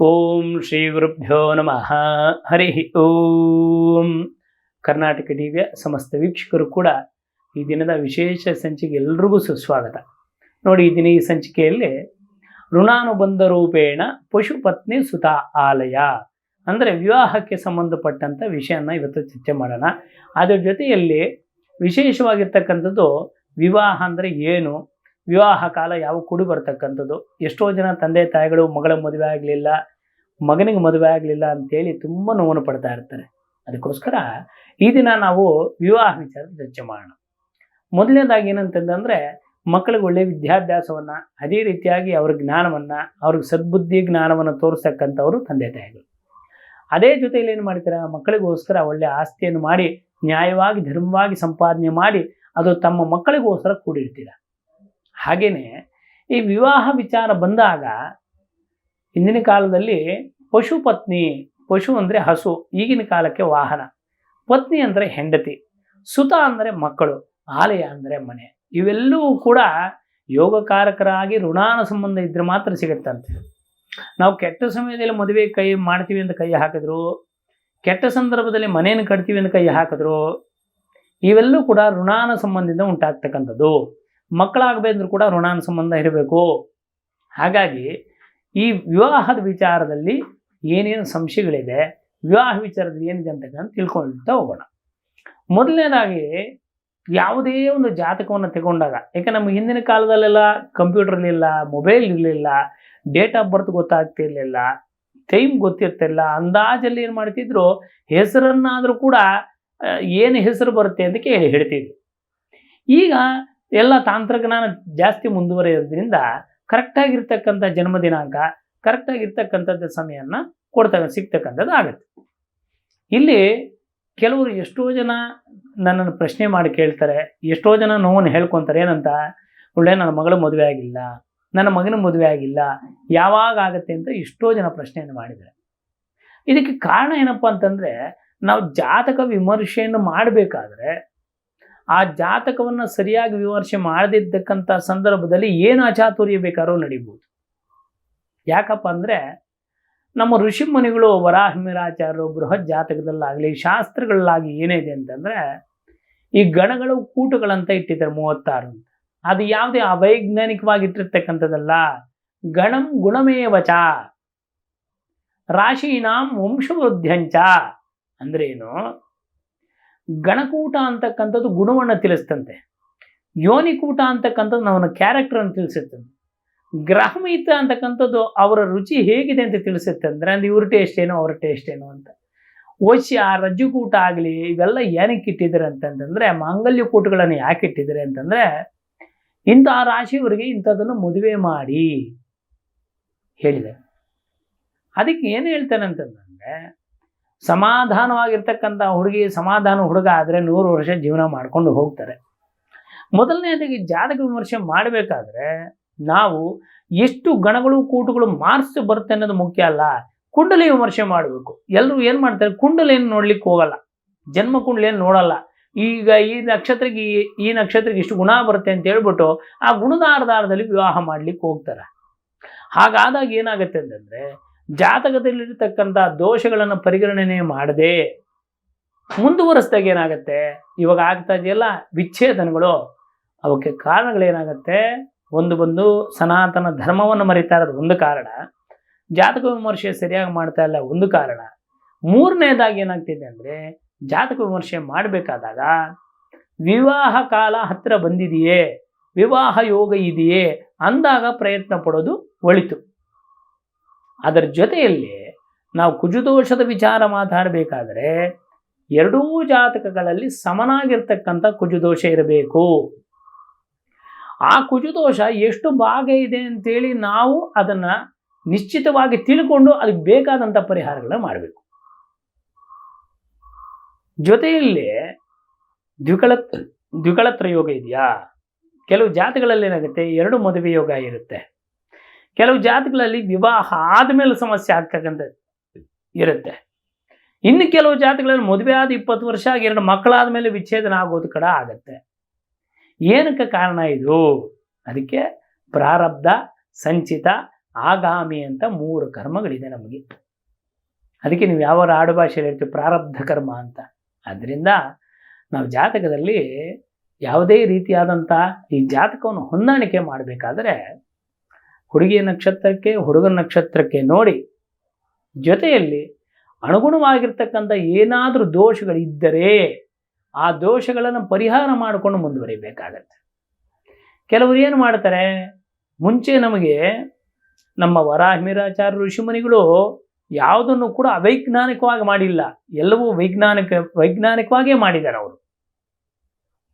ಓಂ ಶ್ರೀ ಗುರುಭ್ಯೋ ನಮಃ. ಹರಿ ಓಂ. ಕರ್ನಾಟಕ ಟಿವಿಯ ಸಮಸ್ತ ವೀಕ್ಷಕರು ಕೂಡ ಈ ದಿನದ ವಿಶೇಷ ಸಂಚಿಕೆ ಎಲ್ರಿಗೂ ಸುಸ್ವಾಗತ. ನೋಡಿ, ಈ ದಿನ ಈ ಸಂಚಿಕೆಯಲ್ಲಿ ಋಣಾನುಬಂಧ ರೂಪೇಣ ಪಶುಪತ್ನಿ ಸುತ ಆಲಯ ಅಂದರೆ ವಿವಾಹಕ್ಕೆ ಸಂಬಂಧಪಟ್ಟಂಥ ವಿಷಯನ ಇವತ್ತು ಚರ್ಚೆ ಮಾಡೋಣ. ಅದರ ಜೊತೆಯಲ್ಲಿ ವಿಶೇಷವಾಗಿರ್ತಕ್ಕಂಥದ್ದು ವಿವಾಹ ಅಂದರೆ ಏನು, ವಿವಾಹ ಕಾಲ ಯಾವ ಕೂಡಿ ಬರ್ತಕ್ಕಂಥದ್ದು. ಎಷ್ಟೋ ಜನ ತಂದೆ ತಾಯಿಗಳು ಮಗಳ ಮದುವೆ ಆಗಲಿಲ್ಲ, ಮಗನಿಗೆ ಮದುವೆ ಆಗಲಿಲ್ಲ ಅಂತೇಳಿ ತುಂಬ ನೋವನ್ನು ಪಡ್ತಾ ಇರ್ತಾರೆ. ಅದಕ್ಕೋಸ್ಕರ ಈ ದಿನ ನಾವು ವಿವಾಹ ವಿಚಾರ ಚರ್ಚೆ ಮಾಡೋಣ. ಮೊದಲನೇದಾಗಿ ಏನಂತಂದರೆ, ಮಕ್ಕಳಿಗೆ ಒಳ್ಳೆಯ ವಿದ್ಯಾಭ್ಯಾಸವನ್ನು, ಅದೇ ರೀತಿಯಾಗಿ ಅವ್ರ ಜ್ಞಾನವನ್ನು, ಅವ್ರಿಗೆ ಸದ್ಬುದ್ಧಿ ಜ್ಞಾನವನ್ನು ತೋರಿಸ್ತಕ್ಕಂಥವ್ರು ತಂದೆ ತಾಯಿಗಳು. ಅದೇ ಜೊತೆಯಲ್ಲಿ ಏನು ಮಾಡ್ತಾರೆ, ಮಕ್ಕಳಿಗೋಸ್ಕರ ಒಳ್ಳೆಯ ಆಸ್ತಿಯನ್ನು ಮಾಡಿ ನ್ಯಾಯವಾಗಿ ಧರ್ಮವಾಗಿ ಸಂಪಾದನೆ ಮಾಡಿ ಅದು ತಮ್ಮ ಮಕ್ಕಳಿಗೋಸ್ಕರ ಕೂಡಿಡ್ತೀರ. ಹಾಗೆಯೇ ಈ ವಿವಾಹ ವಿಚಾರ ಬಂದಾಗ ಹಿಂದಿನ ಕಾಲದಲ್ಲಿ ಪಶುಪತ್ನಿ, ಪಶು ಅಂದರೆ ಹಸು, ಈಗಿನ ಕಾಲಕ್ಕೆ ವಾಹನ, ಪತ್ನಿ ಅಂದರೆ ಹೆಂಡತಿ, ಸುತ ಅಂದರೆ ಮಕ್ಕಳು, ಆಲಯ ಅಂದರೆ ಮನೆ. ಇವೆಲ್ಲವೂ ಕೂಡ ಯೋಗಕಾರಕರಾಗಿ ಋಣಾನ ಸಂಬಂಧ ಇದ್ರೆ ಮಾತ್ರ ಸಿಗುತ್ತಂತೆ. ನಾವು ಕೆಟ್ಟ ಸಮಯದಲ್ಲಿ ಮದುವೆ ಕೈ ಮಾಡ್ತೀವಿ ಅಂತ ಕೈ ಹಾಕಿದ್ರು, ಕೆಟ್ಟ ಸಂದರ್ಭದಲ್ಲಿ ಮನೆಯನ್ನು ಕಟ್ತೀವಿ ಅಂತ ಕೈ ಹಾಕಿದ್ರು, ಇವೆಲ್ಲೂ ಕೂಡ ಋಣಾನ ಸಂಬಂಧದಿಂದ ಉಂಟಾಗ್ತಕ್ಕಂಥದ್ದು. ಮಕ್ಕಳಾಗಬೇಕಂದ್ರೂ ಕೂಡ ಋಣಾನ ಸಂಬಂಧ ಇರಬೇಕು. ಹಾಗಾಗಿ ಈ ವಿವಾಹದ ವಿಚಾರದಲ್ಲಿ ಏನೇನು ಸಂಶಯಗಳಿದೆ, ವಿವಾಹ ವಿಚಾರದಲ್ಲಿ ಏನಿದೆ ಅಂತಕ್ಕಂಥ ತಿಳ್ಕೊಳ್ತಾ ಹೋಗೋಣ. ಮೊದಲನೇದಾಗಿ ಯಾವುದೇ ಒಂದು ಜಾತಕವನ್ನು ತಗೊಂಡಾಗ, ಯಾಕೆ ನಮ್ಮ ಹಿಂದಿನ ಕಾಲದಲ್ಲೆಲ್ಲ ಕಂಪ್ಯೂಟರ್ ಇರಲಿಲ್ಲ, ಮೊಬೈಲ್ ಇರಲಿಲ್ಲ, ಡೇಟ್ ಆಫ್ ಬರ್ತ್ ಗೊತ್ತಾಗ್ತಿರ್ಲಿಲ್ಲ, ಟೈಮ್ ಗೊತ್ತಿರ್ತಿಲ್ಲ, ಅಂದಾಜಲ್ಲಿ ಏನು ಮಾಡ್ತಿದ್ರು, ಹೆಸರನ್ನಾದರೂ ಕೂಡ ಏನು ಹೆಸರು ಬರುತ್ತೆ ಅಂತ ಕೇಳಿ ಹೇಳ್ತಿದ್ರು. ಈಗ ಎಲ್ಲ ತಂತ್ರಜ್ಞಾನ ಜಾಸ್ತಿ ಮುಂದುವರಿಯೋದ್ರಿಂದ ಕರೆಕ್ಟಾಗಿರ್ತಕ್ಕಂಥ ಜನ್ಮ ದಿನಾಂಕ, ಕರೆಕ್ಟಾಗಿರ್ತಕ್ಕಂಥದ್ದು ಸಮಯವನ್ನು ಸಿಗ್ತಕ್ಕಂಥದ್ದು ಆಗುತ್ತೆ. ಇಲ್ಲಿ ಕೆಲವರು ಎಷ್ಟೋ ಜನ ನನ್ನನ್ನು ಪ್ರಶ್ನೆ ಮಾಡಿ ಕೇಳ್ತಾರೆ, ಎಷ್ಟೋ ಜನ ನೋವನ್ನು ಹೇಳ್ಕೊತಾರೆ. ಏನಂತ, ಒಳ್ಳೆ ನನ್ನ ಮಗಳ ಮದುವೆ ಆಗಿಲ್ಲ, ನನ್ನ ಮಗನ ಮದುವೆ ಆಗಿಲ್ಲ, ಯಾವಾಗ ಆಗುತ್ತೆ ಅಂತ ಎಷ್ಟೋ ಜನ ಪ್ರಶ್ನೆಯನ್ನು ಮಾಡಿದ್ದಾರೆ. ಇದಕ್ಕೆ ಕಾರಣ ಏನಪ್ಪ ಅಂತಂದರೆ, ನಾವು ಜಾತಕ ವಿಮರ್ಶೆಯನ್ನು ಮಾಡಬೇಕಾದ್ರೆ ಆ ಜಾತಕವನ್ನು ಸರಿಯಾಗಿ ವಿಮರ್ಶೆ ಮಾಡದಿದ್ದಕ್ಕಂಥ ಸಂದರ್ಭದಲ್ಲಿ ಏನು ಅಚಾತುರ್ಯ ಬೇಕಾದ್ರೂ ನಡೀಬೋದು. ಯಾಕಪ್ಪ ಅಂದರೆ, ನಮ್ಮ ಋಷಿ ಮುನಿಗಳು, ವರಾಹಮಿರಾಚಾರ್ಯರು ಬೃಹತ್ ಜಾತಕದಲ್ಲಾಗಲಿ ಶಾಸ್ತ್ರಗಳಲ್ಲಾಗಿ ಏನಿದೆ ಅಂತಂದರೆ, ಈ ಗಣಗಳು ಕೂಟಗಳಂತ ಇಟ್ಟಿದ್ದಾರೆ 36 ಅಂತ. ಅದು ಯಾವುದೇ ಅವೈಜ್ಞಾನಿಕವಾಗಿ ಇಟ್ಟಿರ್ತಕ್ಕಂಥದ್ದಲ್ಲ. ಗಣಂ ಗುಣಮೇವಚ ರಾಶೀನಾಂ ವಂಶವೃದ್ಧಂಚ ಅಂದ್ರೇನು, ಗಣಕೂಟ ಅಂತಕ್ಕಂಥದ್ದು ಗುಣವನ್ನು ತಿಳಿಸ್ತಂತೆ, ಯೋನಿಕೂಟ ಅಂತಕ್ಕಂಥದ್ದು ಅವನ ಕ್ಯಾರೆಕ್ಟರನ್ನು ತಿಳಿಸುತ್ತಂತೆ, ಗ್ರಹಮಿತ ಅಂತಕ್ಕಂಥದ್ದು ಅವರ ರುಚಿ ಹೇಗಿದೆ ಅಂತ ತಿಳಿಸುತ್ತೆ. ಅಂದರೆ ಅಂದ್ರೆ ಇವ್ರ ಟೇಸ್ಟ್ ಏನೋ ಅವ್ರ ಟೇಸ್ಟ್ ಏನೋ ಅಂತ. ವಶ್ಯ ರಜ್ಜುಕೂಟ ಆಗಲಿ ಇವೆಲ್ಲ ಏನಕ್ಕೆ ಇಟ್ಟಿದ್ದಾರೆ ಅಂತಂದರೆ, ಮಾಂಗಲ್ಯ ಕೂಟಗಳನ್ನು ಯಾಕೆ ಇಟ್ಟಿದ್ದಾರೆ ಅಂತಂದರೆ, ಇಂತಹ ರಾಶಿಯವರಿಗೆ ಇಂಥದ್ದನ್ನು ಮದುವೆ ಮಾಡಿ ಹೇಳಿದೆ. ಅದಕ್ಕೆ ಏನು ಹೇಳ್ತಾನೆ ಅಂತಂದರೆ, ಸಮಾಧಾನವಾಗಿರ್ತಕ್ಕಂಥ ಹುಡುಗಿ, ಸಮಾಧಾನ ಹುಡುಗ ಆದರೆ 100 ವರ್ಷ ಜೀವನ ಮಾಡ್ಕೊಂಡು ಹೋಗ್ತಾರೆ. ಮೊದಲನೇದಾಗಿ ಜಾತಕ ವಿಮರ್ಶೆ ಮಾಡಬೇಕಾದ್ರೆ ನಾವು ಎಷ್ಟು ಗಣಗಳು ಕೂಟಗಳು ಮಾರ್ಕ್ಸ್ ಬರುತ್ತೆ ಅನ್ನೋದು ಮುಖ್ಯ ಅಲ್ಲ, ಕುಂಡಲಿ ವಿಮರ್ಶೆ ಮಾಡಬೇಕು. ಎಲ್ಲರೂ ಏನು ಮಾಡ್ತಾರೆ, ಕುಂಡಲಿಯನ್ನು ನೋಡ್ಲಿಕ್ಕೆ ಹೋಗಲ್ಲ, ಜನ್ಮ ಕುಂಡಲಿಯನ್ನು ನೋಡಲ್ಲ. ಈಗ ಈ ನಕ್ಷತ್ರಕ್ಕೆ ಇಷ್ಟು ಗುಣ ಬರುತ್ತೆ ಅಂತ ಹೇಳ್ಬಿಟ್ಟು ಆ ಗುಣದ ಆಧಾರದಲ್ಲಿ ವಿವಾಹ ಮಾಡ್ಲಿಕ್ಕೆ ಹೋಗ್ತಾರೆ. ಹಾಗಾದಾಗ ಏನಾಗುತ್ತೆ ಅಂತಂದರೆ, ಜಾತಕದಲ್ಲಿರ್ತಕ್ಕಂಥ ದೋಷಗಳನ್ನು ಪರಿಗಣನೆ ಮಾಡದೆ ಮುಂದುವರಿಸಿದಾಗ ಏನಾಗುತ್ತೆ, ಇವಾಗ ಆಗ್ತಾ ಇದೆಯಲ್ಲ ವಿಚ್ಛೇದನಗಳು, ಅವಕ್ಕೆ ಕಾರಣಗಳೇನಾಗುತ್ತೆ, ಒಂದು ಸನಾತನ ಧರ್ಮವನ್ನು ಮರಿತಾ ಇರೋದು ಒಂದು ಕಾರಣ, ಜಾತಕ ವಿಮರ್ಶೆ ಸರಿಯಾಗಿ ಮಾಡ್ತಾ ಇಲ್ಲ ಒಂದು ಕಾರಣ, ಮೂರನೇದಾಗಿ ಏನಾಗ್ತಿದೆ ಅಂದರೆ, ಜಾತಕ ವಿಮರ್ಶೆ ಮಾಡಬೇಕಾದಾಗ ವಿವಾಹ ಕಾಲ ಹತ್ತಿರ ಬಂದಿದೆಯೇ, ವಿವಾಹ ಯೋಗ ಇದೆಯೇ ಅಂದಾಗ ಪ್ರಯತ್ನ ಪಡೋದು ಒಳಿತು. ಅದರ ಜೊತೆಯಲ್ಲಿ ನಾವು ಕುಜುದೋಷದ ವಿಚಾರ ಮಾತಾಡಬೇಕಾದ್ರೆ ಎರಡೂ ಜಾತಕಗಳಲ್ಲಿ ಸಮನಾಗಿರ್ತಕ್ಕಂಥ ಕುಜುದೋಷ ಇರಬೇಕು. ಆ ಕುಜುದೋಷ ಎಷ್ಟು ಭಾಗ ಇದೆ ಅಂತೇಳಿ ನಾವು ಅದನ್ನು ನಿಶ್ಚಿತವಾಗಿ ತಿಳ್ಕೊಂಡು ಅದಕ್ಕೆ ಬೇಕಾದಂಥ ಪರಿಹಾರಗಳನ್ನ ಮಾಡಬೇಕು. ಜೊತೆಯಲ್ಲಿ ದ್ವಿಕಳತ್ರ ಯೋಗ ಇದೆಯಾ, ಕೆಲವು ಜಾತಕಗಳಲ್ಲಿ ಏನಾಗುತ್ತೆ, 2 ಮದುವೆ ಯೋಗ ಇರುತ್ತೆ. ಕೆಲವು ಜಾತಕಗಳಲ್ಲಿ ವಿವಾಹ ಆದಮೇಲೆ ಸಮಸ್ಯೆ ಆಗ್ತಕ್ಕಂಥದ್ದು ಇರುತ್ತೆ. ಇನ್ನು ಕೆಲವು ಜಾತಕಗಳಲ್ಲಿ ಮದುವೆ ಆದ 20 ವರ್ಷ ಆಗಿ 2 ಮಕ್ಕಳಾದ ಮೇಲೆ ವಿಚ್ಛೇದನ ಆಗೋದು ಕೂಡ ಆಗುತ್ತೆ. ಏನಕ್ಕೆ ಕಾರಣ ಇದು? ಅದಕ್ಕೆ ಪ್ರಾರಬ್ಧ, ಸಂಚಿತ, ಆಗಾಮಿ ಅಂತ 3 ಕರ್ಮಗಳಿದೆ ನಮಗೆ. ಅದಕ್ಕೆ ನೀವು ಯಾವ ಆಡುಭಾಷೆಯಲ್ಲಿ ಹೇಳ್ತೀವಿ ಪ್ರಾರಬ್ಧ ಕರ್ಮ ಅಂತ. ಆದ್ದರಿಂದ ನಾವು ಜಾತಕದಲ್ಲಿ ಯಾವುದೇ ರೀತಿಯಾದಂಥ ಈ ಜಾತಕವನ್ನು ಹೊಂದಾಣಿಕೆ ಮಾಡಬೇಕಾದ್ರೆ ಹುಡುಗಿಯ ನಕ್ಷತ್ರಕ್ಕೆ ಹುಡುಗನ ನಕ್ಷತ್ರಕ್ಕೆ ನೋಡಿ, ಜೊತೆಯಲ್ಲಿ ಅನುಗುಣವಾಗಿರ್ತಕ್ಕಂಥ ಏನಾದರೂ ದೋಷಗಳಿದ್ದರೆ ಆ ದೋಷಗಳನ್ನು ಪರಿಹಾರ ಮಾಡಿಕೊಂಡು ಮುಂದುವರಿಬೇಕಾಗತ್ತೆ. ಕೆಲವರು ಏನು ಮಾಡ್ತಾರೆ, ಮುಂಚೆ ನಮಗೆ ನಮ್ಮ ವರಾಹಮಿರಾಚಾರ್ಯ ಋಷಿಮುನಿಗಳು ಯಾವುದನ್ನು ಕೂಡ ಅವೈಜ್ಞಾನಿಕವಾಗಿ ಮಾಡಿಲ್ಲ, ಎಲ್ಲವೂ ವೈಜ್ಞಾನಿಕವಾಗೇ ಮಾಡಿದ್ದಾರೆ. ಅವರು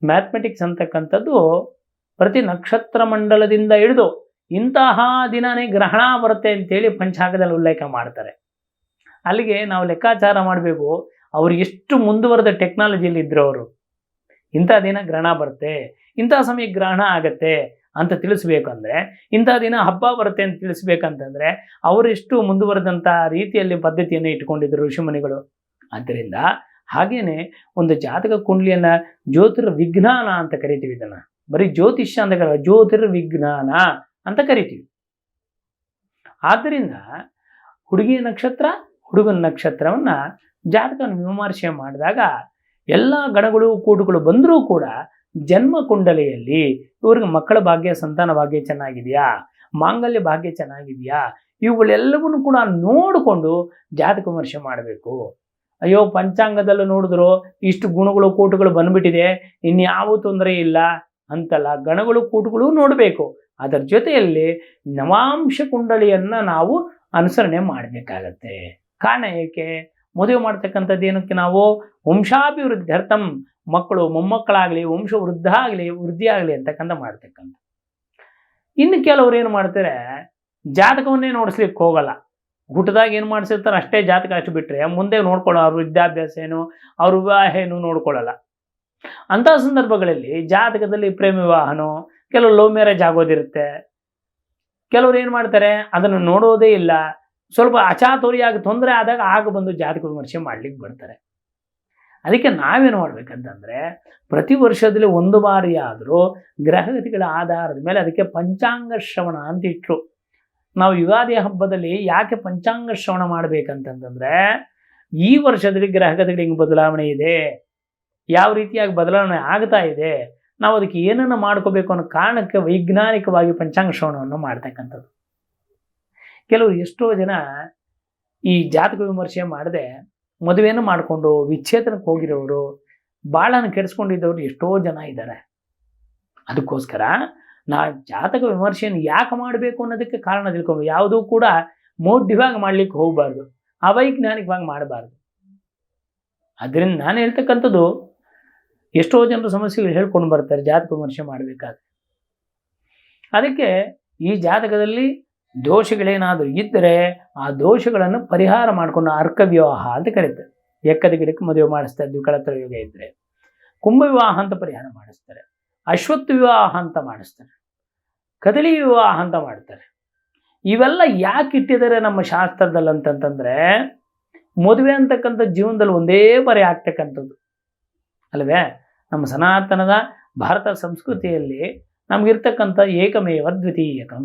ಮ್ಯಾಥಮೆಟಿಕ್ಸ್ ಅಂತಕ್ಕಂಥದ್ದು ಪ್ರತಿ ನಕ್ಷತ್ರ ಮಂಡಲದಿಂದ ಹಿಡಿದು ಇಂತಹ ದಿನನೇ ಗ್ರಹಣ ಬರುತ್ತೆ ಅಂತೇಳಿ ಪಂಚಾಂಗದಲ್ಲಿ ಉಲ್ಲೇಖ ಮಾಡ್ತಾರೆ. ಅಲ್ಲಿಗೆ ನಾವು ಲೆಕ್ಕಾಚಾರ ಮಾಡಬೇಕು, ಅವರು ಎಷ್ಟು ಮುಂದುವರೆದ ಟೆಕ್ನಾಲಜಿಯಲ್ಲಿ ಇದ್ರು. ಅವರು ಇಂಥ ದಿನ ಗ್ರಹಣ ಬರುತ್ತೆ, ಇಂಥ ಸಮಯಕ್ಕೆ ಗ್ರಹಣ ಆಗತ್ತೆ ಅಂತ ತಿಳಿಸ್ಬೇಕಂದ್ರೆ, ಇಂಥ ದಿನ ಹಬ್ಬ ಬರುತ್ತೆ ಅಂತ ತಿಳಿಸ್ಬೇಕಂತಂದರೆ ಅವರೆಷ್ಟು ಮುಂದುವರೆದಂಥ ರೀತಿಯಲ್ಲಿ ಪದ್ಧತಿಯನ್ನು ಇಟ್ಕೊಂಡಿದ್ರು ಋಷಿಮುನಿಗಳು. ಆದ್ದರಿಂದ ಹಾಗೇನೆ ಒಂದು ಜಾತಕ ಕುಂಡ್ಲಿಯನ್ನು ಜ್ಯೋತಿರ್ವಿಜ್ಞಾನ ಅಂತ ಕರಿತೀವಿ. ಇದನ್ನು ಬರೀ ಜ್ಯೋತಿಷ್ಯ ಅಂತ ಕರೀತೀವಿ, ಜ್ಯೋತಿರ್ವಿಜ್ಞಾನ ಅಂತ ಕರಿತೀವಿ. ಆದ್ದರಿಂದ ಹುಡುಗಿಯ ನಕ್ಷತ್ರ ಹುಡುಗನ ನಕ್ಷತ್ರವನ್ನು ಜಾತಕವನ್ನು ವಿಮರ್ಶೆ ಮಾಡಿದಾಗ ಎಲ್ಲ ಗಣಗಳು ಕೂಟುಗಳು ಬಂದರೂ ಕೂಡ ಜನ್ಮ ಕುಂಡಲಿಯಲ್ಲಿ ಇವ್ರಿಗೆ ಮಕ್ಕಳ ಭಾಗ್ಯ ಸಂತಾನ ಭಾಗ್ಯ ಚೆನ್ನಾಗಿದೆಯಾ, ಮಾಂಗಲ್ಯ ಭಾಗ್ಯ ಚೆನ್ನಾಗಿದೆಯಾ, ಇವುಗಳೆಲ್ಲವನ್ನೂ ಕೂಡ ನೋಡಿಕೊಂಡು ಜಾತಕ ವಿಮರ್ಶೆ ಮಾಡಬೇಕು. ಅಯ್ಯೋ ಪಂಚಾಂಗದಲ್ಲೂ ನೋಡಿದ್ರು ಇಷ್ಟು ಗುಣಗಳು ಕೂಟುಗಳು ಬಂದ್ಬಿಟ್ಟಿದೆ, ಇನ್ಯಾವ ತೊಂದರೆ ಇಲ್ಲ ಅಂತಲ್ಲ, ಗಣಗಳು ಕೂಟುಗಳು ನೋಡಬೇಕು. ಅದರ ಜೊತೆಯಲ್ಲಿ ನವಾಂಶ ಕುಂಡಲಿಯನ್ನು ನಾವು ಅನುಸರಣೆ ಮಾಡಬೇಕಾಗತ್ತೆ. ಕಾರಣ ಏಕೆ? ಮದುವೆ ಮಾಡ್ತಕ್ಕಂಥದ್ದು ಏನಕ್ಕೆ? ನಾವು ವಂಶಾಭಿವೃದ್ಧಿ ಅರ್ಥಂ, ಮಕ್ಕಳು ಮೊಮ್ಮಕ್ಕಳಾಗಲಿ ವಂಶ ವೃದ್ಧಿ ಆಗಲಿ ಅಂತಕ್ಕಂಥ ಮಾಡ್ತಕ್ಕಂಥ. ಇನ್ನು ಕೆಲವ್ರು ಏನು ಮಾಡ್ತಾರೆ, ಜಾತಕವನ್ನೇ ನೋಡಿಸ್ಲಿಕ್ಕೆ ಹೋಗಲ್ಲ. ಹುಟ್ಟದಾಗ ಏನು ಮಾಡಿಸಿರ್ತಾರೆ ಅಷ್ಟೇ ಜಾತಕ ಅಷ್ಟು ಬಿಟ್ಟರೆ ಮುಂದೆ ನೋಡ್ಕೊಳ್ಳೋ ಅವ್ರ ವಿದ್ಯಾಭ್ಯಾಸ ಏನು, ಅವ್ರ ವಿವಾಹ ಏನು ನೋಡ್ಕೊಳ್ಳಲ್ಲ. ಅಂಥ ಸಂದರ್ಭಗಳಲ್ಲಿ ಜಾತಕದಲ್ಲಿ ಪ್ರೇಮ ವಿವಾಹನೋ, ಕೆಲವು ಲವ್ ಮ್ಯಾರೇಜ್ ಆಗೋದಿರುತ್ತೆ. ಕೆಲವ್ರು ಏನು ಮಾಡ್ತಾರೆ, ಅದನ್ನು ನೋಡೋದೇ ಇಲ್ಲ. ಸ್ವಲ್ಪ ಅಚಾತುರ್ಯಾಗಿ ತೊಂದರೆ ಆದಾಗ ಆಗ ಬಂದು ಜಾತಕ ವಿಮರ್ಶೆ ಮಾಡ್ಲಿಕ್ಕೆ ಬರ್ತಾರೆ. ಅದಕ್ಕೆ ನಾವೇನು ಮಾಡ್ಬೇಕಂತಂದರೆ, ಪ್ರತಿ ವರ್ಷದಲ್ಲಿ ಒಂದು ಬಾರಿ ಆದರೂ ಗ್ರಹಗತಿಗಳ ಆಧಾರದ ಮೇಲೆ ಅದಕ್ಕೆ ಪಂಚಾಂಗ ಶ್ರವಣ ಅಂತ ಇಟ್ಟರು. ನಾವು ಯುಗಾದಿ ಹಬ್ಬದಲ್ಲಿ ಯಾಕೆ ಪಂಚಾಂಗ ಶ್ರವಣ ಮಾಡಬೇಕಂತಂದರೆ, ಈ ವರ್ಷದಲ್ಲಿ ಗ್ರಹಗತಿಗಳು ಹಿಂಗೆ ಬದಲಾವಣೆ ಇದೆ, ಯಾವ ರೀತಿಯಾಗಿ ಬದಲಾವಣೆ ಆಗ್ತಾ ಇದೆ, ನಾವು ಅದಕ್ಕೆ ಏನನ್ನು ಮಾಡ್ಕೋಬೇಕು ಅನ್ನೋ ಕಾರಣಕ್ಕೆ ವೈಜ್ಞಾನಿಕವಾಗಿ ಪಂಚಾಂಗ ಶ್ರವಣವನ್ನು ಮಾಡ್ತಕ್ಕಂಥದ್ದು. ಕೆಲವರು ಎಷ್ಟೋ ಜನ ಈ ಜಾತಕ ವಿಮರ್ಶೆ ಮಾಡದೆ ಮದುವೆಯನ್ನು ಮಾಡಿಕೊಂಡು ವಿಚ್ಛೇದನಕ್ಕೆ ಹೋಗಿರೋರು, ಬಾಳನ್ನು ಕೆಡಿಸ್ಕೊಂಡಿದ್ದವರು ಎಷ್ಟೋ ಜನ ಇದ್ದಾರೆ. ಅದಕ್ಕೋಸ್ಕರ ನಾ ಜಾತಕ ವಿಮರ್ಶೆಯನ್ನು ಯಾಕೆ ಮಾಡಬೇಕು ಅನ್ನೋದಕ್ಕೆ ಕಾರಣ ತಿಳ್ಕೊಬೇಕು. ಯಾವುದೂ ಕೂಡ ಮೋಟಿವಾಗಿ ಮಾಡ್ಲಿಕ್ಕೆ ಹೋಗಬಾರ್ದು, ಅವೈಜ್ಞಾನಿಕವಾಗಿ ಮಾಡಬಾರ್ದು. ಅದರಿಂದ ನಾನು ಹೇಳ್ತಕ್ಕಂಥದ್ದು, ಎಷ್ಟೋ ಜನರು ಸಮಸ್ಯೆಗಳು ಹೇಳ್ಕೊಂಡು ಬರ್ತಾರೆ ಜಾತಕ ವಿಮರ್ಶೆ ಮಾಡಬೇಕಾದ್ರೆ. ಅದಕ್ಕೆ ಈ ಜಾತಕದಲ್ಲಿ ದೋಷಗಳೇನಾದರೂ ಇದ್ದರೆ ಆ ದೋಷಗಳನ್ನು ಪರಿಹಾರ ಮಾಡಿಕೊಂಡು ಅರ್ಕ ವಿವಾಹ ಅಂತ ಕರೀತಾರೆ. ಎಕ್ಕದ ಗಿಡಕ್ಕೆ ಮದುವೆ ಮಾಡಿಸ್ತಾರೆ, ದ್ವಿಕಳತ್ರ ಯೋಗ ಇದ್ದರೆ. ಕುಂಭ ವಿವಾಹ ಅಂತ ಪರಿಹಾರ ಮಾಡಿಸ್ತಾರೆ, ಅಶ್ವತ್ಥ ವಿವಾಹ ಅಂತ ಮಾಡಿಸ್ತಾರೆ, ಕದಳಿ ವಿವಾಹ ಅಂತ ಮಾಡ್ತಾರೆ. ಇವೆಲ್ಲ ಯಾಕೆ ಇಟ್ಟಿದ್ದಾರೆ ನಮ್ಮ ಶಾಸ್ತ್ರದಲ್ಲಿ ಅಂತಂತಂದರೆ, ಮದುವೆ ಅಂತಕ್ಕಂಥ ಜೀವನದಲ್ಲಿ ಒಂದೇ ಬಾರಿ ಆಗ್ತಕ್ಕಂಥದ್ದು ಅಲ್ವೇ. ನಮ್ಮ ಸನಾತನದ ಭಾರತ ಸಂಸ್ಕೃತಿಯಲ್ಲಿ ನಮಗಿರ್ತಕ್ಕಂಥ ಏಕಮೇವ ದ್ವಿತೀಯಕಂ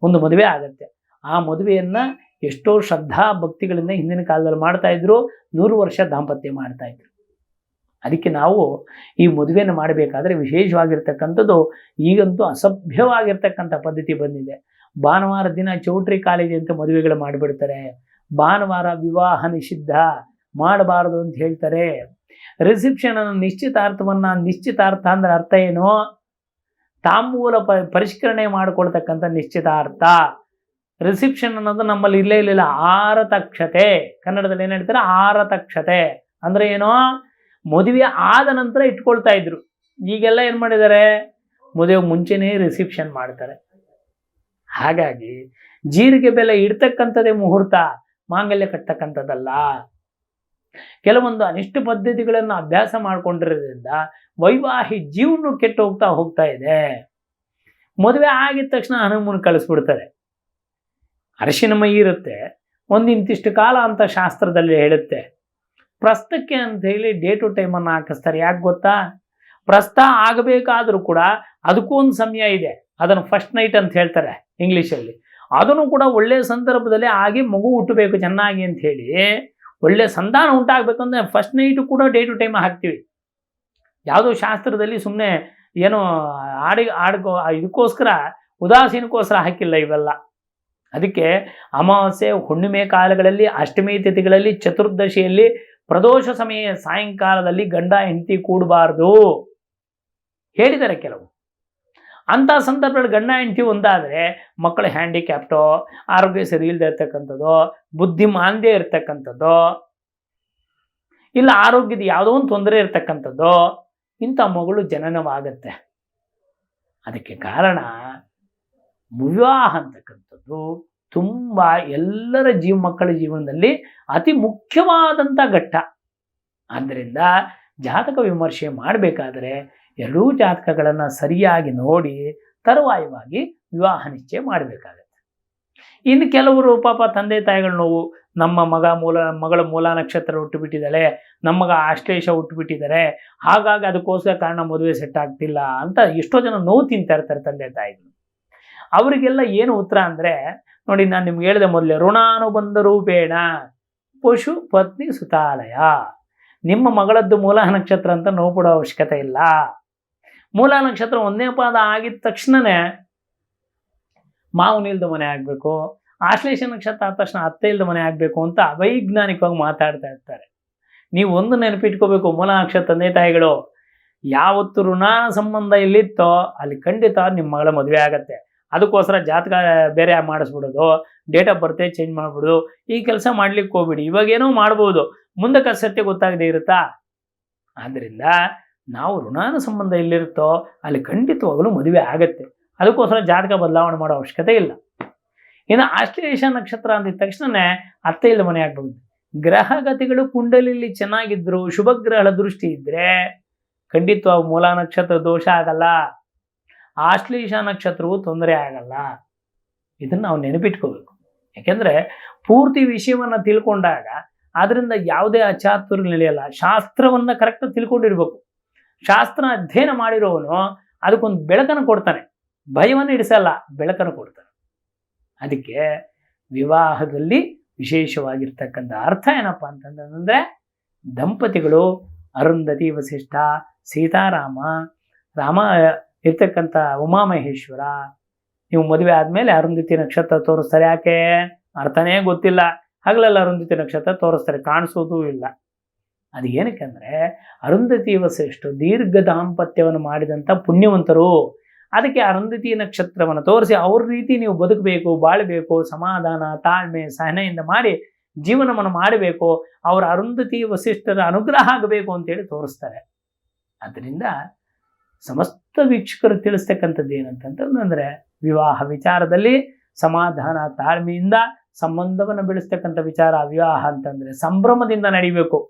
ಒಂದು ಮದುವೆ ಆಗತ್ತೆ. ಆ ಮದುವೆಯನ್ನು ಎಷ್ಟೋ ಶ್ರದ್ಧಾ ಭಕ್ತಿಗಳಿಂದ ಹಿಂದಿನ ಕಾಲದಲ್ಲಿ ಮಾಡ್ತಾಯಿದ್ರು, 100 ವರ್ಷ ದಾಂಪತ್ಯ ಮಾಡ್ತಾಯಿದ್ರು. ಅದಕ್ಕೆ ನಾವು ಈ ಮದುವೆಯನ್ನು ಮಾಡಬೇಕಾದ್ರೆ ವಿಶೇಷವಾಗಿರ್ತಕ್ಕಂಥದ್ದು, ಈಗಂತೂ ಅಸಭ್ಯವಾಗಿರ್ತಕ್ಕಂಥ ಪದ್ಧತಿ ಬಂದಿದೆ. ಭಾನುವಾರ ದಿನ ಚೌಟ್ರಿ ಕಾಲೇಜ್ ಅಂತ ಮದುವೆಗಳು ಮಾಡಿಬಿಡ್ತಾರೆ. ಭಾನುವಾರ ವಿವಾಹ ನಿಷಿದ್ಧ, ಮಾಡಬಾರದು ಅಂತ ಹೇಳ್ತಾರೆ. ರಿಸೆಪ್ಷನ್ ಅನ್ನು ನಿಶ್ಚಿತಾರ್ಥ ಅಂದ್ರೆ ಅರ್ಥ ಏನು? ತಾಂಬೂಲ ಪರಿಷ್ಕರಣೆ ಮಾಡಿಕೊಳ್ತಕ್ಕಂಥ ನಿಶ್ಚಿತಾರ್ಥ. ರಿಸೆಪ್ಷನ್ ಅನ್ನೋದು ನಮ್ಮಲ್ಲಿ ಇಲ್ಲೇ ಇರಲಿಲ್ಲ. ಆರತಕ್ಷತೆ, ಕನ್ನಡದಲ್ಲಿ ಏನು ಹೇಳ್ತಾರೆ? ಆರತಕ್ಷತೆ ಅಂದರೆ ಏನೋ ಮದುವೆ ಆದ ನಂತರ ಇಟ್ಕೊಳ್ತಾ ಇದ್ರು. ಈಗೆಲ್ಲ ಏನು ಮಾಡಿದ್ದಾರೆ, ಮದುವೆ ಮುಂಚೆನೇ ರಿಸೆಪ್ಷನ್ ಮಾಡ್ತಾರೆ. ಹಾಗಾಗಿ ಜೀರಿಗೆ ಬೆಲೆ ಇಡ್ತಕ್ಕಂಥದ್ದೇ ಮುಹೂರ್ತ, ಮಾಂಗಲ್ಯ ಕಟ್ತಕ್ಕಂಥದ್ದಲ್ಲ. ಕೆಲವೊಂದು ಅನಿಷ್ಟ ಪದ್ಧತಿಗಳನ್ನು ಅಭ್ಯಾಸ ಮಾಡಿಕೊಂಡಿರೋದ್ರಿಂದ ವೈವಾಹಿಕ ಜೀವನ ಕೆಟ್ಟು ಹೋಗ್ತಾ ಇದೆ. ಮದುವೆ ಆಗಿದ ತಕ್ಷಣ ಹನುಮೂನ್ ಕಳಿಸ್ಬಿಡ್ತಾರೆ. ಅರಿಶಿನ ಮೈ ಇರುತ್ತೆ, ಇಂತಿಷ್ಟು ಕಾಲ ಅಂತ ಶಾಸ್ತ್ರದಲ್ಲಿ ಹೇಳುತ್ತೆ. ಪ್ರಸ್ತಕ್ಕೆ ಅಂತ ಹೇಳಿ ಡೇ ಟು ಟೈಮನ್ನು ಹಾಕಿಸ್ತಾರೆ. ಯಾಕೆ ಗೊತ್ತಾ? ಪ್ರಸ್ತ ಆಗಬೇಕಾದ್ರೂ ಕೂಡ ಅದಕ್ಕೂ ಒಂದು ಸಮಯ ಇದೆ. ಅದನ್ನು ಫಸ್ಟ್ ನೈಟ್ ಅಂತ ಹೇಳ್ತಾರೆ ಇಂಗ್ಲೀಷಲ್ಲಿ. ಅದನ್ನು ಕೂಡ ಒಳ್ಳೆಯ ಸಂದರ್ಭದಲ್ಲಿ ಆಗಿ ಮಗು ಹುಟ್ಟಬೇಕು ಚೆನ್ನಾಗಿ ಅಂತ ಹೇಳಿ ಒಳ್ಳೆಯ ಸಂತಾನ ಉಂಟಾಗಬೇಕು ಅಂದರೆ ಫಸ್ಟ್ ನೈಟು ಕೂಡ ಡೇ ಟು ಟೈಮ್ ಹಾಕ್ತೀವಿ. ಯಾವುದೋ ಶಾಸ್ತ್ರದಲ್ಲಿ ಸುಮ್ಮನೆ ಏನೋ ಇದಕ್ಕೋಸ್ಕರ ಉದಾಸೀನಕ್ಕೋಸ್ಕರ ಹಾಕಿಲ್ಲ ಇವೆಲ್ಲ. ಅದಕ್ಕೆ ಅಮಾವಾಸ್ಯೆ, ಹುಣ್ಣಿಮೆ ಕಾಲಗಳಲ್ಲಿ, ಅಷ್ಟಮಿ ತಿಥಿಗಳಲ್ಲಿ, ಚತುರ್ದಶಿಯಲ್ಲಿ, ಪ್ರದೋಷ ಸಮಯ ಸಾಯಂಕಾಲದಲ್ಲಿ ಗಂಡ ಹೆಂಡತಿ ಕೂಡಬಾರ್ದು ಹೇಳಿದ್ದಾರೆ ಕೆಲವು. ಅಂಥ ಸಂದರ್ಭದಲ್ಲಿ ಗಂಡ ಹೆಂಡತಿ ಒಂದಾದರೆ ಮಕ್ಕಳು ಹ್ಯಾಂಡಿಕ್ಯಾಪ್ಟೋ, ಆರೋಗ್ಯ ಸರಿ ಇಲ್ಲದೆ ಇರ್ತಕ್ಕಂಥದ್ದು, ಬುದ್ಧಿಮಾಂದ್ಯ ಇರ್ತಕ್ಕಂಥದ್ದು, ಇಲ್ಲ ಆರೋಗ್ಯದ ಯಾವುದೋ ಒಂದು ತೊಂದರೆ ಇರ್ತಕ್ಕಂಥದ್ದು, ಇಂಥ ಮಗಳು ಜನನವಾಗತ್ತೆ. ಅದಕ್ಕೆ ಕಾರಣ ವಿವಾಹ ಅಂತಕ್ಕಂಥದ್ದು ತುಂಬ ಎಲ್ಲರ ಮಕ್ಕಳ ಜೀವನದಲ್ಲಿ ಅತಿ ಮುಖ್ಯವಾದಂಥ ಘಟ್ಟ. ಆದ್ದರಿಂದ ಜಾತಕ ವಿಮರ್ಶೆ ಮಾಡಬೇಕಾದ್ರೆ ಎರಡೂ ಜಾತಕಗಳನ್ನು ಸರಿಯಾಗಿ ನೋಡಿ ತರುವಾಯವಾಗಿ ವಿವಾಹ ನಿಶ್ಚಯ ಮಾಡಬೇಕಾಗತ್ತೆ. ಇನ್ನು ಕೆಲವರು ಪಾಪ ತಂದೆ ತಾಯಿಗಳು ನೋವು, ನಮ್ಮ ಮಗಳ ಮೂಲ ನಕ್ಷತ್ರ ಹುಟ್ಟುಬಿಟ್ಟಿದ್ದಾಳೆ, ನಮ್ಮ ಮಗ ಆಶ್ಲೇಷ ಹುಟ್ಟುಬಿಟ್ಟಿದ್ದಾರೆ, ಹಾಗಾಗಿ ಅದಕ್ಕೋಸ್ಕರ ಕಾರಣ ಮದುವೆ ಸೆಟ್ ಆಗ್ತಿಲ್ಲ ಅಂತ ಎಷ್ಟೋ ಜನ ನೋವು ತಿಂತಾ ಇರ್ತಾರೆ ತಂದೆ ತಾಯಿಗಳು. ಅವರಿಗೆಲ್ಲ ಏನು ಉತ್ತರ ಅಂದರೆ, ನೋಡಿ ನಾನು ನಿಮ್ಗೆ ಹೇಳಿದೆ ಮೊದಲೇ, ಋಣಾನುಬಂಧ ರೂಪೇಣ ಪಶು ಪತ್ನಿ ಸುತಾಲಯ. ನಿಮ್ಮ ಮಗಳದ್ದು ಮೂಲ ನಕ್ಷತ್ರ ಅಂತ ನೋವು ಪಡೋ ಅವಶ್ಯಕತೆ ಇಲ್ಲ. ಮೂಲ ನಕ್ಷತ್ರ ಒಂದೇ ಪಾದ ಆಗಿದ ತಕ್ಷಣನೇ ಮಾವನಿಲ್ದ ಮನೆ ಆಗಬೇಕು, ಆಶ್ಲೇಷ ನಕ್ಷತ್ರ ಆದ ತಕ್ಷಣ ಅತ್ತೆ ಇಲ್ದ ಮನೆ ಆಗಬೇಕು ಅಂತ ಅವೈಜ್ಞಾನಿಕವಾಗಿ ಮಾತಾಡ್ತಾ ಇರ್ತಾರೆ. ನೀವು ಒಂದು ನೆನಪಿಟ್ಕೋಬೇಕು, ಮೂಲ ನಕ್ಷತ್ರ ತಂದೆ ತಾಯಿಗಳು ಯಾವತ್ತು ಋಣ ಸಂಬಂಧ ಎಲ್ಲಿತ್ತೋ ಅಲ್ಲಿ ಖಂಡಿತ ನಿಮ್ಮ ಮಗಳ ಮದುವೆ ಆಗತ್ತೆ. ಅದಕ್ಕೋಸ್ಕರ ಜಾತಕ ಬೇರೆ ಮಾಡಿಸ್ಬಿಡೋದು, ಡೇಟ್ ಆಫ್ ಬರ್ತೆ ಚೇಂಜ್ ಮಾಡಿಬಿಡೋದು, ಈ ಕೆಲಸ ಮಾಡ್ಲಿಕ್ಕೆ ಹೋಗ್ಬಿಡಿ. ಇವಾಗೇನೋ ಮಾಡ್ಬೋದು, ಮುಂದಕ್ಕೆ ಸತ್ಯ ಗೊತ್ತಾಗದೇ ಇರುತ್ತಾ? ಆದ್ದರಿಂದ ನಾವು ಋಣಾನ ಸಂಬಂಧ ಎಲ್ಲಿರುತ್ತೋ ಅಲ್ಲಿ ಖಂಡಿತವಾಗಲೂ ಮದುವೆ ಆಗತ್ತೆ. ಅದಕ್ಕೋಸ್ಕರ ಜಾತಕ ಬದಲಾವಣೆ ಮಾಡೋ ಅವಶ್ಯಕತೆ ಇಲ್ಲ. ಇನ್ನು ಆಶ್ಲೇಷ ನಕ್ಷತ್ರ ಅಂದಿದ ತಕ್ಷಣನೇ ಅತ್ತೆ ಇಲ್ಲ ಮನೆ ಆಗ್ಬೋದು. ಗ್ರಹಗತಿಗಳು ಕುಂಡಲಿಯಲ್ಲಿ ಚೆನ್ನಾಗಿದ್ರು, ಶುಭ ಗ್ರಹಗಳ ದೃಷ್ಟಿ ಇದ್ದರೆ ಖಂಡಿತವಾಗಿ ಮೂಲ ನಕ್ಷತ್ರ ದೋಷ ಆಗಲ್ಲ, ಆಶ್ಲೇಷ ನಕ್ಷತ್ರವು ತೊಂದರೆ ಆಗಲ್ಲ. ಇದನ್ನು ನಾವು ನೆನಪಿಟ್ಕೋಬೇಕು. ಯಾಕೆಂದರೆ ಪೂರ್ತಿ ವಿಷಯವನ್ನು ತಿಳ್ಕೊಂಡಾಗ ಅದರಿಂದ ಯಾವುದೇ ಅಚಾತುರ್ಯ ನಡೆಯಲ್ಲ. ಶಾಸ್ತ್ರವನ್ನು ಕರೆಕ್ಟಾಗಿ ತಿಳ್ಕೊಂಡಿರ್ಬೇಕು. ಶಾಸ್ತ್ರ ಅಧ್ಯಯನ ಮಾಡಿರೋವನು ಅದಕ್ಕೊಂದು ಬೆಳಕನ್ನು ಕೊಡ್ತಾನೆ, ಭಯವನ್ನು ಇಡಿಸಲ್ಲ, ಬೆಳಕನ್ನು ಕೊಡ್ತಾನೆ. ಅದಕ್ಕೆ ವಿವಾಹದಲ್ಲಿ ವಿಶೇಷವಾಗಿರ್ತಕ್ಕಂಥ ಅರ್ಥ ಏನಪ್ಪ ಅಂತಂದರೆ, ದಂಪತಿಗಳು ಅರುಂಧತಿ ವಸಿಷ್ಠ, ಸೀತಾರಾಮ, ರಾಮ ಇರ್ತಕ್ಕಂಥ ಉಮಾಮಹೇಶ್ವರ, ನೀವು ಮದುವೆ ಆದಮೇಲೆ ಅರುಂಧತಿ ನಕ್ಷತ್ರ ತೋರಿಸ್ತಾರೆ. ಯಾಕೆ ಅರ್ಥನೇ ಗೊತ್ತಿಲ್ಲ, ಹಗಲೆಲ್ಲ ಅರುಂಧತಿ ನಕ್ಷತ್ರ ತೋರಿಸ್ತಾರೆ, ಕಾಣಿಸೋದೂ ಇಲ್ಲ. ಅದು ಏನಕ್ಕೆ ಅಂದರೆ ಅರುಂಧತಿ ವಸಿಷ್ಠ ದೀರ್ಘ ದಾಂಪತ್ಯವನ್ನು ಮಾಡಿದಂಥ ಪುಣ್ಯವಂತರು. ಅದಕ್ಕೆ ಅರುಂಧತಿ ನಕ್ಷತ್ರವನ್ನು ತೋರಿಸಿ ಅವ್ರ ರೀತಿ ನೀವು ಬದುಕಬೇಕು, ಬಾಳಬೇಕು, ಸಮಾಧಾನ, ತಾಳ್ಮೆ, ಸಹನೆಯಿಂದ ಮಾಡಿ ಜೀವನವನ್ನು ಮಾಡಬೇಕು, ಅವರ ಅರುಂಧತಿ ವಸಿಷ್ಠರ ಅನುಗ್ರಹ ಆಗಬೇಕು ಅಂತೇಳಿ ತೋರಿಸ್ತಾರೆ. ಅದರಿಂದ ಸಮಸ್ತ ವೀಕ್ಷಕರು ತಿಳಿಸ್ತಕ್ಕಂಥದ್ದು ಏನಂತಂದ್ರೆ, ವಿವಾಹ ವಿಚಾರದಲ್ಲಿ ಸಮಾಧಾನ, ತಾಳ್ಮೆಯಿಂದ ಸಂಬಂಧವನ್ನು ಬೆಳೆಸ್ತಕ್ಕಂಥ ವಿಚಾರ ವಿವಾಹ ಅಂತಂದರೆ ಸಂಭ್ರಮದಿಂದ ನಡಿಬೇಕು.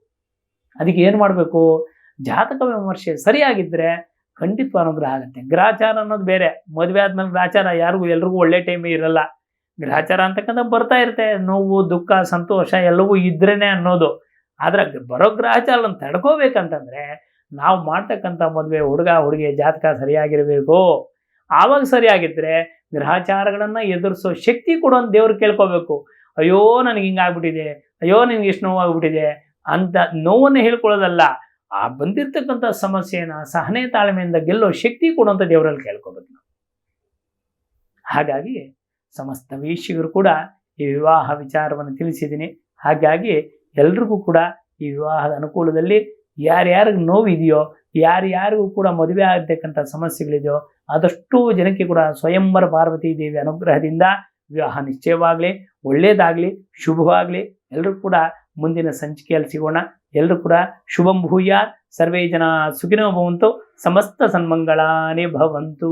ಅದಕ್ಕೆ ಏನು ಮಾಡಬೇಕು? ಜಾತಕ ವಿಮರ್ಶೆ ಸರಿಯಾಗಿದ್ದರೆ ಖಂಡಿತ ಅನುಗ್ರಹ ಆಗುತ್ತೆ. ಗ್ರಹಚಾರ ಅನ್ನೋದು ಬೇರೆ. ಮದುವೆ ಆದ್ಮೇಲೆ ಗ್ರಹಚಾರ ಎಲ್ರಿಗೂ ಒಳ್ಳೆ ಟೈಮೇ ಇರಲ್ಲ. ಗ್ರಹಚಾರ ಅಂತಕ್ಕಂಥ ಬರ್ತಾ ಇರುತ್ತೆ, ನೋವು, ದುಃಖ, ಸಂತೋಷ ಎಲ್ಲವೂ ಇದ್ರೇನೆ ಅನ್ನೋದು. ಆದ್ರೆ ಬರೋ ಗ್ರಹಚಾರವನ್ನು ತಡ್ಕೋಬೇಕಂತಂದ್ರೆ ನಾವು ಮಾಡ್ತಕ್ಕಂಥ ಮದುವೆ ಹುಡುಗ ಹುಡುಗಿ ಜಾತಕ ಸರಿಯಾಗಿರಬೇಕು. ಆವಾಗ ಸರಿಯಾಗಿದ್ದರೆ ಗ್ರಹಚಾರಗಳನ್ನು ಎದುರಿಸೋ ಶಕ್ತಿ ಕೊಡೋಂಥ ದೇವ್ರು ಕೇಳ್ಕೋಬೇಕು. ಅಯ್ಯೋ ನನಗೆ ಹಿಂಗಾಗ್ಬಿಟ್ಟಿದೆ, ಅಯ್ಯೋ ನಿನ್ಗೆ ಇಷ್ಟು ನೋವಾಗ್ಬಿಟ್ಟಿದೆ ಅಂತ ನೋವನ್ನು ಹೇಳ್ಕೊಳ್ಳೋದಲ್ಲ, ಆ ಬಂದಿರ್ತಕ್ಕಂಥ ಸಮಸ್ಯೆನ ಸಹನೆ ತಾಳ್ಮೆಯಿಂದ ಗೆಲ್ಲೋ ಶಕ್ತಿ ಕೊಡುವಂಥ ದೇವರಲ್ಲಿ ಕೇಳ್ಕೋಬೇಕು ನಾವು. ಹಾಗಾಗಿ ಸಮಸ್ತ ವೀಕ್ಷಕರು ಕೂಡ ಈ ವಿವಾಹ ವಿಚಾರವನ್ನು ತಿಳಿಸಿದ್ದೀನಿ. ಹಾಗಾಗಿ ಎಲ್ರಿಗೂ ಕೂಡ ಈ ವಿವಾಹದ ಅನುಕೂಲದಲ್ಲಿ ಯಾರ್ಯಾರಿಗೆ ನೋವಿದೆಯೋ, ಯಾರ್ಯಾರಿಗೂ ಕೂಡ ಮದುವೆ ಆಗತಕ್ಕಂಥ ಸಮಸ್ಯೆಗಳಿದೆಯೋ ಆದಷ್ಟು ಜನಕ್ಕೆ ಕೂಡ ಸ್ವಯಂವರ ಪಾರ್ವತಿ ದೇವಿ ಅನುಗ್ರಹದಿಂದ ವಿವಾಹ ನಿಶ್ಚಯವಾಗಲಿ, ಒಳ್ಳೆಯದಾಗಲಿ, ಶುಭವಾಗಲಿ. ಎಲ್ಲರೂ ಕೂಡ ಮುಂದಿನ ಸಂಚಿಕೆಯಲ್ಲಿ ಸಿಗೋಣ. ಎಲ್ಲರೂ ಕೂಡ ಶುಭಂ ಭೂಯಾತ್, ಸರ್ವೇ ಜನ ಸುಖಿನೋ ಭವಂತು, ಸಮಸ್ತ ಸನ್ಮಂಗಳಾನಿ ಭವಂತು.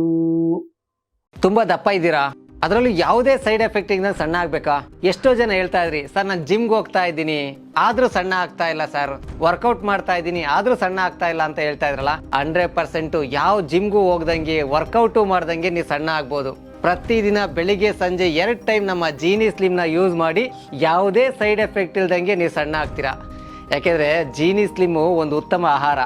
ತುಂಬಾ ದಪ್ಪ ಇದ್ದೀರಾ, ಅದರಲ್ಲೂ ಯಾವುದೇ ಸೈಡ್ ಎಫೆಕ್ಟ್ ಇಂದ ಸಣ್ಣ ಆಗ್ಬೇಕಾ? ಎಷ್ಟೋ ಜನ ಹೇಳ್ತಾ ಇದ್ರಿ, ಸರ್ ನಾನು ಜಿಮ್ಗೆ ಹೋಗ್ತಾ ಇದ್ದೀನಿ ಆದ್ರೂ ಸಣ್ಣ ಆಗ್ತಾ ಇಲ್ಲ ಸರ್, ವರ್ಕೌಟ್ ಮಾಡ್ತಾ ಇದ್ದೀನಿ ಆದ್ರೂ ಸಣ್ಣ ಆಗ್ತಾ ಇಲ್ಲ ಅಂತ ಹೇಳ್ತಾ ಇದ್ರಲ್ಲ. 100% ಯಾವ ಜಿಮ್ಗೂ ಹೋಗ್ದಂಗೆ ವರ್ಕೌಟು ಮಾಡ್ದಂಗೆ ನೀವು ಸಣ್ಣ ಆಗ್ಬೋದು. ಪ್ರತಿದಿನ ಬೆಳಿಗ್ಗೆ ಸಂಜೆ 2 ಟೈಮ್ ನಮ್ಮ ಜೀನಿ ಸ್ಲಿಮ್ನ ಯೂಸ್ ಮಾಡಿ ಯಾವುದೇ ಸೈಡ್ ಎಫೆಕ್ಟ್ ಇಲ್ದಂಗೆ ನೀವು ಸಣ್ಣ ಆಗ್ತೀರಾ. ಯಾಕೆಂದ್ರೆ ಜೀನಿ ಸ್ಲಿಮ್ಮು ಒಂದು ಉತ್ತಮ ಆಹಾರ.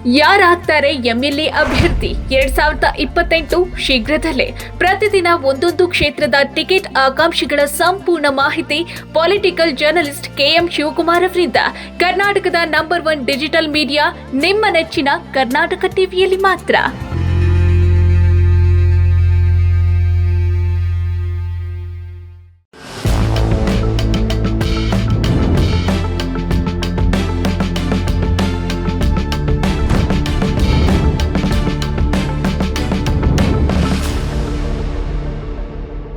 ಯಾರಾಗ್ತಾರೆ ಎಂಎಲ್ಎ ಅಭ್ಯರ್ಥಿ 2028 ಶೀಘ್ರದಲ್ಲೇ. ಪ್ರತಿದಿನ ಒಂದೊಂದು ಕ್ಷೇತ್ರದ ಟಿಕೆಟ್ ಆಕಾಂಕ್ಷಿಗಳ ಸಂಪೂರ್ಣ ಮಾಹಿತಿ ಪೊಲಿಟಿಕಲ್ ಜರ್ನಲಿಸ್ಟ್ ಕೆಎಂ ಶಿವಕುಮಾರ್ ಅವರಿಂದ. ಕರ್ನಾಟಕದ ನಂಬರ್ 1 ಡಿಜಿಟಲ್ ಮೀಡಿಯಾ ನಿಮ್ಮ ನೆಚ್ಚಿನ ಕರ್ನಾಟಕ ಟಿವಿಯಲ್ಲಿ ಮಾತ್ರ.